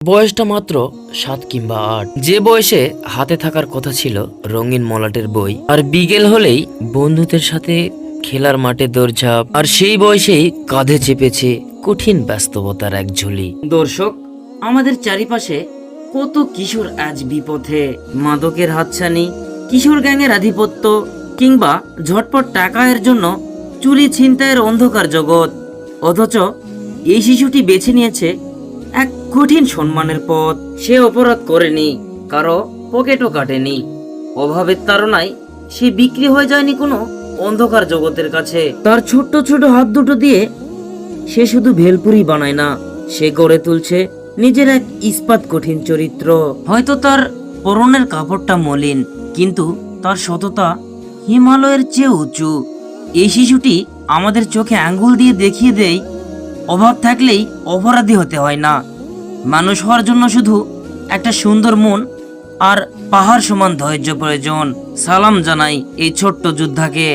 বয়সটা মাত্র 7 কিংবা 8। যে বয়সে হাতে থাকার কথা ছিল রঙিন মলাটের বই, আর বিকেল হলেই বন্ধুদের সাথে খেলার মাঠে দৌড়ঝাঁপ, আর সেই বয়সেই কাঁধে চেপেছে কঠিন ব্যস্ততার এক ঝুলি। দর্শক, আমাদের চারিপাশে কত কিশোর আজ বিপথে। মাদকের হাতছানি, কিশোর গ্যাংয়ের আধিপত্য, কিংবা ঝটপট টাকা আয়ের জন্য চুরি ছিনতাইয়ের অন্ধকার জগৎ। অথচ এই শিশুটি বেছে নিয়েছে এক কঠিন সম্মানের পথ। সে অপরাধ করেনি, কারো পকেটও কাটেনি। অভাবের তাড়নায় সে বিক্রি হয়ে যায়নি কোনো অন্ধকার জগতের কাছে। তার ছোট্ট ছোট হাত দুটো দিয়ে সে শুধু ভেলপুরি বানায় না, সে গড়ে তুলছে নিজের এক ইস্পাত কঠিন চরিত্র। হয়তো তার পরনের কাপড়টা মলিন, কিন্তু তার সততা হিমালয়ের চেয়ে উঁচু। এই শিশুটি আমাদের চোখে আঙ্গুল দিয়ে দেখিয়ে দেয়, অভাব থাকলেই অপরাধী হতে হয় না। মানুষ হওয়ার জন্য শুধু একটা সুন্দর মন আর পাহাড় সমান ধৈর্য প্রয়োজন। সালাম জানাই এই ছোট্ট যোদ্ধাকে।